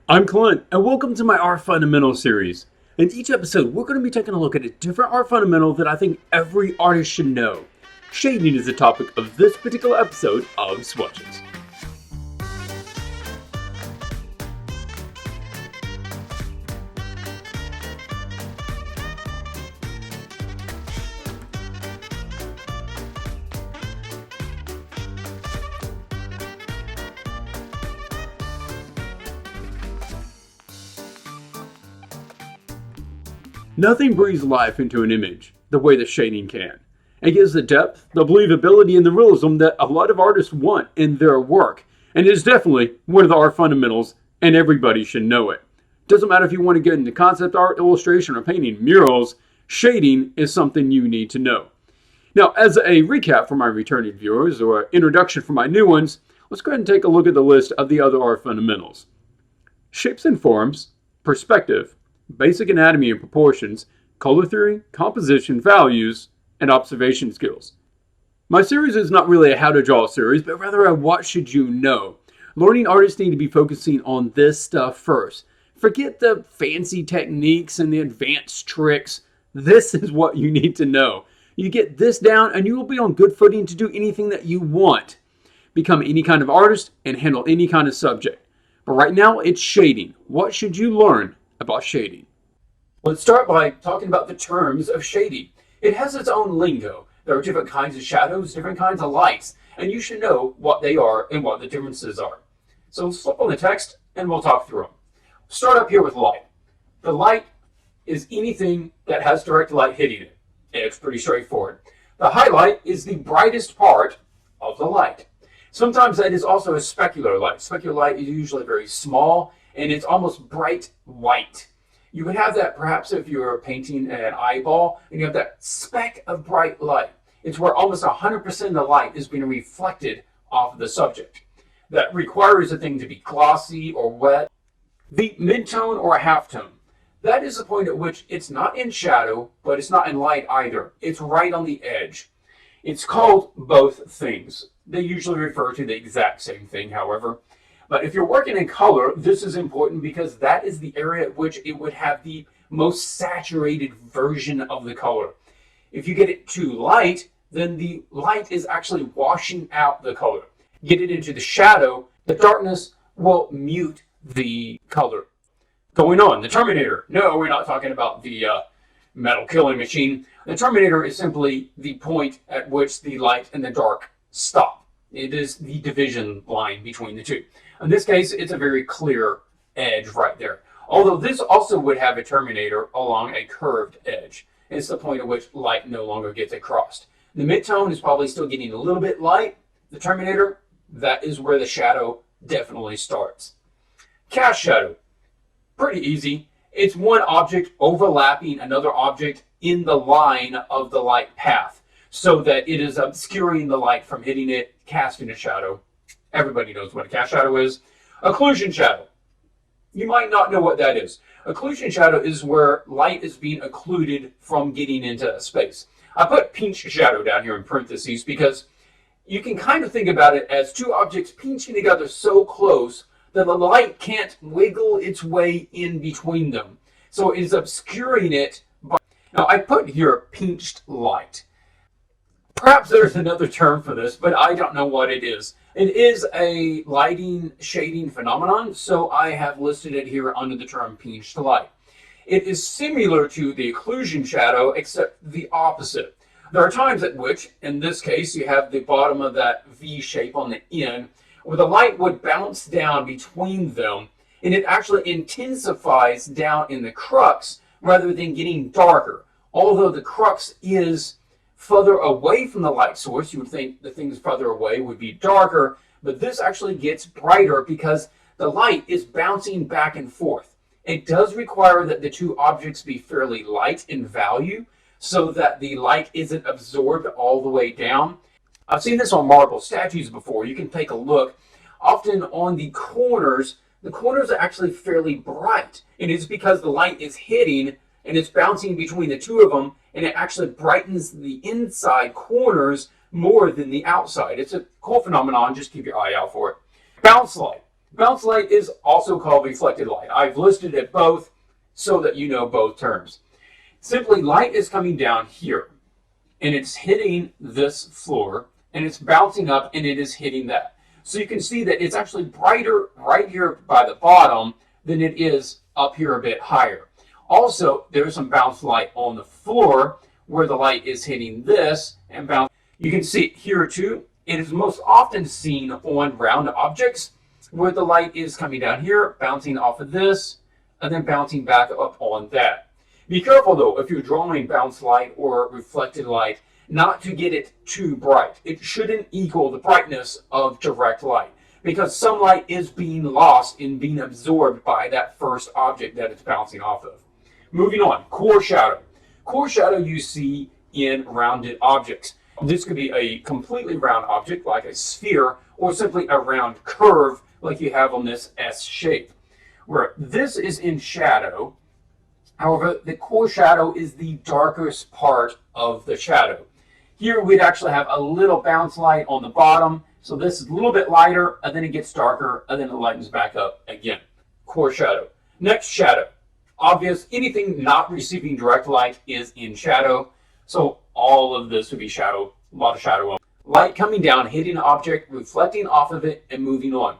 I'm Clint, and welcome to my art fundamental series. In each episode, we're going to be taking a look at a different art fundamental that I think every artist should know. Shading is the topic of this particular episode of Swatches. Nothing breathes life into an image the way that shading can. It gives the depth, the believability, and the realism that a lot of artists want in their work. And it is definitely one of the art fundamentals, and everybody should know it. Doesn't matter if you want to get into concept art, illustration, or painting murals, shading is something you need to know. Now, as a recap for my returning viewers, or an introduction for my new ones, let's go ahead and take a look at the list of the other art fundamentals. Shapes and forms, perspective, basic anatomy and proportions, color theory, composition, values, and observation skills. My series is not really a how to draw series, but rather a what should you know. Learning artists need to be focusing on this stuff first. Forget the fancy techniques and the advanced tricks. This is what you need to know. You get this down and you will be on good footing to do anything that you want. Become any kind of artist and handle any kind of subject. But right now it's shading. What should you learn about shading? Let's start by talking about the terms of shading. It has its own lingo. There are different kinds of shadows, different kinds of lights, and you should know what they are and what the differences are. So let's flip on the text and we'll talk through them. Start up here with light. The light is anything that has direct light hitting it. It's pretty straightforward. The highlight is the brightest part of the light. Sometimes that is also a specular light. Specular light is usually very small and it's almost bright white. You would have that perhaps if you're painting an eyeball and you have that speck of bright light. It's where almost 100% of the light is being reflected off of the subject. That requires a thing to be glossy or wet. The midtone or a halftone, that is the point at which it's not in shadow, but it's not in light either. It's right on the edge. It's called both things. They usually refer to the exact same thing, however. But if you're working in color, this is important because that is the area at which it would have the most saturated version of the color. If you get it too light, then the light is actually washing out the color. Get it into the shadow, the darkness will mute the color. Going on, the Terminator. No, we're not talking about the metal killing machine. The Terminator is simply the point at which the light and the dark stop. It is the division line between the two. In this case, it's a very clear edge right there. Although this also would have a Terminator along a curved edge. It's the point at which light no longer gets across. The midtone is probably still getting a little bit light. The Terminator, that is where the shadow definitely starts. Cast shadow, pretty easy. It's one object overlapping another object in the line of the light path so that it is obscuring the light from hitting it, casting a shadow. Everybody knows what a cast shadow is. Occlusion shadow. You might not know what that is. Occlusion shadow is where light is being occluded from getting into a space. I put pinch shadow down here in parentheses because you can kind of think about it as two objects pinching together so close that the light can't wiggle its way in between them. So it is obscuring it. Now I put here pinched light. Perhaps there's another term for this, but I don't know what it is. It is a lighting shading phenomenon, so I have listed it here under the term pinched light. It is similar to the occlusion shadow, except the opposite. There are times at which, in this case, you have the bottom of that V shape on the end, where the light would bounce down between them, and it actually intensifies down in the crux rather than getting darker. Although the crux is further away from the light source, you would think the things further away would be darker, but this actually gets brighter because the light is bouncing back and forth. It does require that the two objects be fairly light in value so that the light isn't absorbed all the way down. I've seen this on marble statues before. You can take a look. Often on the corners are actually fairly bright, and it's because the light is hitting and it's bouncing between the two of them, and it actually brightens the inside corners more than the outside. It's a cool phenomenon. Just keep your eye out for it. Bounce light. Bounce light is also called reflected light. I've listed it both so that you know both terms. Simply, light is coming down here, and it's hitting this floor, and it's bouncing up, and it is hitting that. So you can see that it's actually brighter right here by the bottom than it is up here a bit higher. Also, there's some bounce light on the floor where the light is hitting this and bounce. You can see it here too. It is most often seen on round objects where the light is coming down here, bouncing off of this, and then bouncing back up on that. Be careful though, if you're drawing bounce light or reflected light, not to get it too bright. It shouldn't equal the brightness of direct light, because some light is being lost and being absorbed by that first object that it's bouncing off of. Moving on, core shadow. Core shadow you see in rounded objects. This could be a completely round object like a sphere, or simply a round curve like you have on this S shape, where this is in shadow. However, the core shadow is the darkest part of the shadow. Here we'd actually have a little bounce light on the bottom, so this is a little bit lighter, and then it gets darker, and then it lightens back up again. Core shadow. Next, shadow. Obvious, anything not receiving direct light is in shadow, so all of this would be shadow, a lot of shadow. Light coming down, hitting an object, reflecting off of it, and moving on.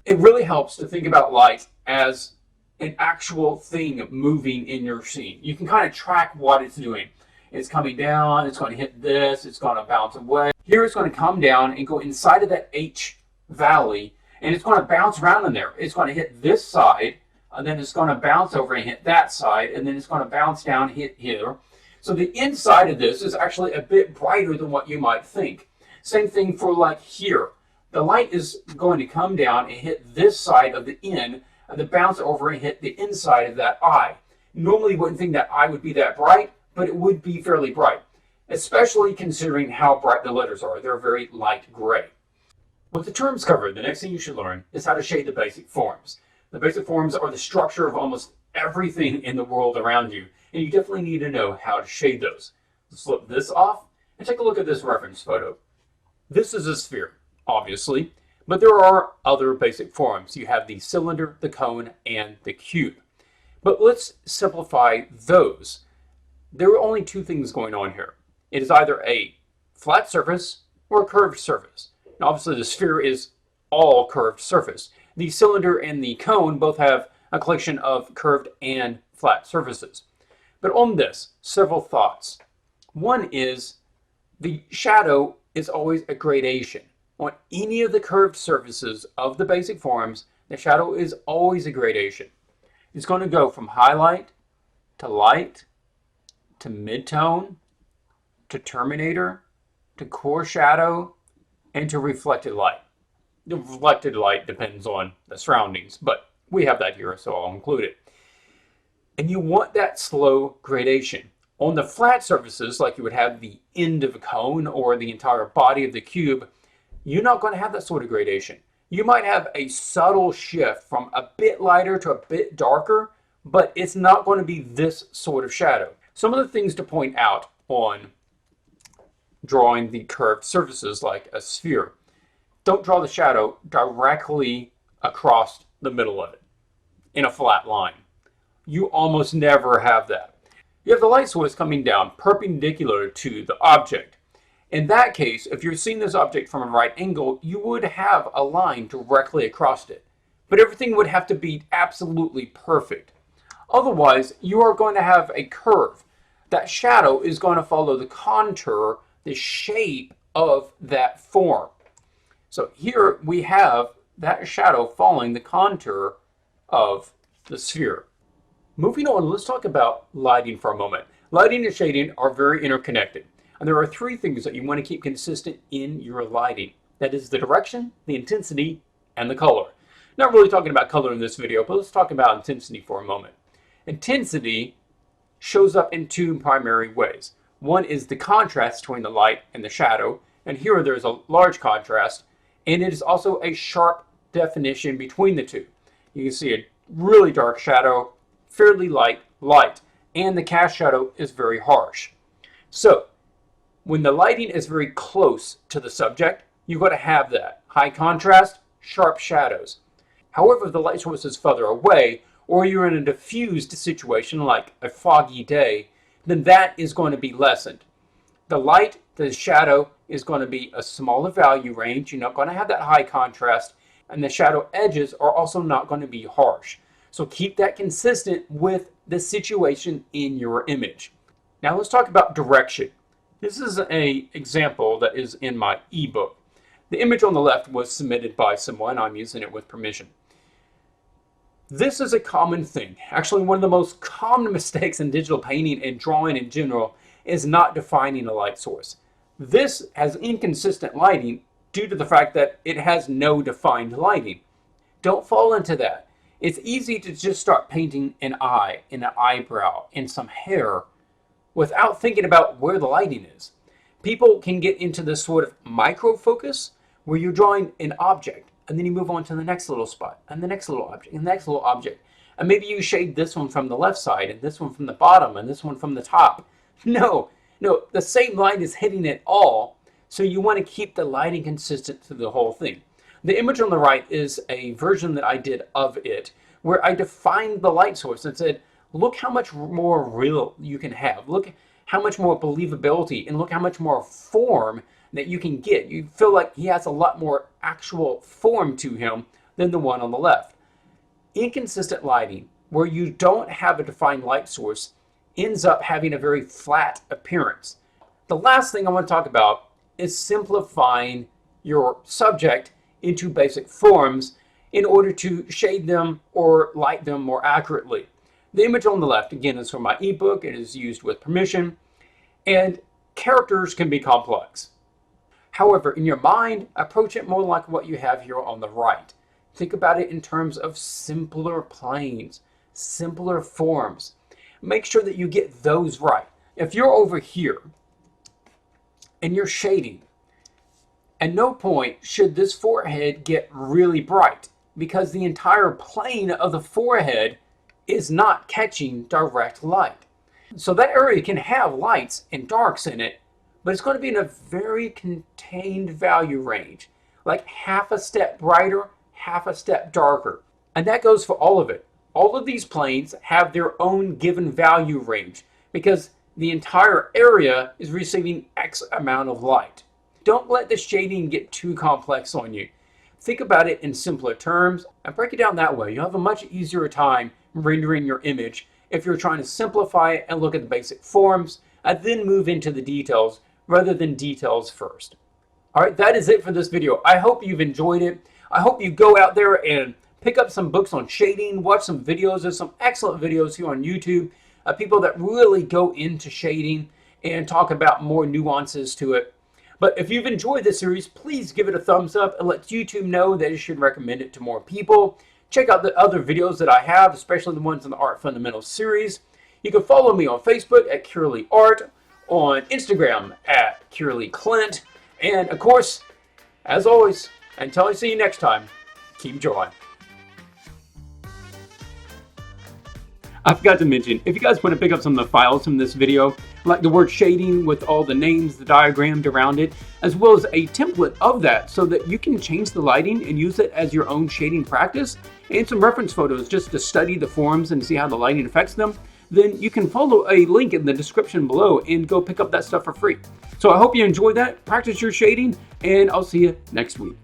It really helps to think about light as an actual thing moving in your scene. You can kind of track what it's doing. It's coming down, it's going to hit this, it's going to bounce away. Here it's going to come down and go inside of that H valley, and it's going to bounce around in there. It's going to hit this side, and then it's going to bounce over and hit that side, and then it's going to bounce down, hit here. So the inside of this is actually a bit brighter than what you might think. Same thing for like here. The light is going to come down and hit this side of the N, and then bounce over and hit the inside of that I. Normally you wouldn't think that I would be that bright, but it would be fairly bright, especially considering how bright the letters are. They're very light gray. With the terms covered, the next thing you should learn is how to shade the basic forms. The basic forms are the structure of almost everything in the world around you, and you definitely need to know how to shade those. Let's flip this off and take a look at this reference photo. This is a sphere, obviously, but there are other basic forms. You have the cylinder, the cone, and the cube. But let's simplify those. There are only two things going on here. It is either a flat surface or a curved surface. Now, obviously, the sphere is all curved surface. The cylinder and the cone both have a collection of curved and flat surfaces. But on this, several thoughts. One is the shadow is always a gradation. On any of the curved surfaces of the basic forms, the shadow is always a gradation. It's going to go from highlight to light to midtone to Terminator to core shadow and to reflected light. The reflected light depends on the surroundings, but we have that here, so I'll include it. And you want that slow gradation. On the flat surfaces, like you would have the end of a cone or the entire body of the cube, you're not going to have that sort of gradation. You might have a subtle shift from a bit lighter to a bit darker, but it's not going to be this sort of shadow. Some of the things to point out on drawing the curved surfaces like a sphere. Don't draw the shadow directly across the middle of it in a flat line. You almost never have that. You have the light source coming down perpendicular to the object. In that case, if you're seeing this object from a right angle, you would have a line directly across it. But everything would have to be absolutely perfect. Otherwise, you are going to have a curve. That shadow is going to follow the contour, the shape of that form. So here we have that shadow following the contour of the sphere. Moving on, let's talk about lighting for a moment. Lighting and shading are very interconnected. And there are three things that you want to keep consistent in your lighting. That is the direction, the intensity, and the color. Not really talking about color in this video, but let's talk about intensity for a moment. Intensity shows up in two primary ways. One is the contrast between the light and the shadow, and here there's a large contrast, and it is also a sharp definition between the two. You can see a really dark shadow, fairly light light, and the cast shadow is very harsh. So, when the lighting is very close to the subject, you've got to have that high contrast, sharp shadows. However, if the light source is further away, or you're in a diffused situation like a foggy day, then that is going to be lessened. The light, the shadow, is going to be a smaller value range. You're not going to have that high contrast, and the shadow edges are also not going to be harsh. So keep that consistent with the situation in your image. Now let's talk about direction. This is an example that is in my ebook. The image on the left was submitted by someone. I'm using it with permission. This is a common thing. Actually, one of the most common mistakes in digital painting and drawing in general is not defining a light source. This has inconsistent lighting due to the fact that it has no defined lighting. Don't fall into that. It's easy to just start painting an eye and an eyebrow and some hair without thinking about where the lighting is. People can get into this sort of micro focus where you're drawing an object and then you move on to the next little spot and the next little object and the next little object. And maybe you shade this one from the left side and this one from the bottom and this one from the top. No, the same light is hitting it all, so you want to keep the lighting consistent through the whole thing. The image on the right is a version that I did of it, where I defined the light source and said, look how much more real you can have. Look how much more believability and look how much more form that you can get. You feel like he has a lot more actual form to him than the one on the left. Inconsistent lighting, where you don't have a defined light source, ends up having a very flat appearance. The last thing I want to talk about is simplifying your subject into basic forms in order to shade them or light them more accurately. The image on the left, again, is from my ebook. It is used with permission, and characters can be complex. However, in your mind, approach it more like what you have here on the right. Think about it in terms of simpler planes, simpler forms. Make sure that you get those right. If you're over here and you're shading, at no point should this forehead get really bright because the entire plane of the forehead is not catching direct light. So that area can have lights and darks in it, but it's going to be in a very contained value range, like half a step brighter, half a step darker. And that goes for all of it. All of these planes have their own given value range because the entire area is receiving X amount of light. Don't let the shading get too complex on you. Think about it in simpler terms and break it down that way. You'll have a much easier time rendering your image if you're trying to simplify it and look at the basic forms and then move into the details rather than details first. All right, that is it for this video. I hope you've enjoyed it. I hope you go out there and pick up some books on shading, watch some videos. There's some excellent videos here on YouTube of people that really go into shading and talk about more nuances to it. But if you've enjoyed this series, please give it a thumbs up and let YouTube know that you should recommend it to more people. Check out the other videos that I have, especially the ones in the Art Fundamentals series. You can follow me on Facebook at Cearley Art, on Instagram at Cearley Clint, and of course, as always, until I see you next time, keep drawing. I forgot to mention, if you guys want to pick up some of the files from this video, like the word shading with all the names, the diagrammed around it, as well as a template of that so that you can change the lighting and use it as your own shading practice, and some reference photos just to study the forms and see how the lighting affects them, then you can follow a link in the description below and go pick up that stuff for free. So I hope you enjoyed that, practice your shading, and I'll see you next week.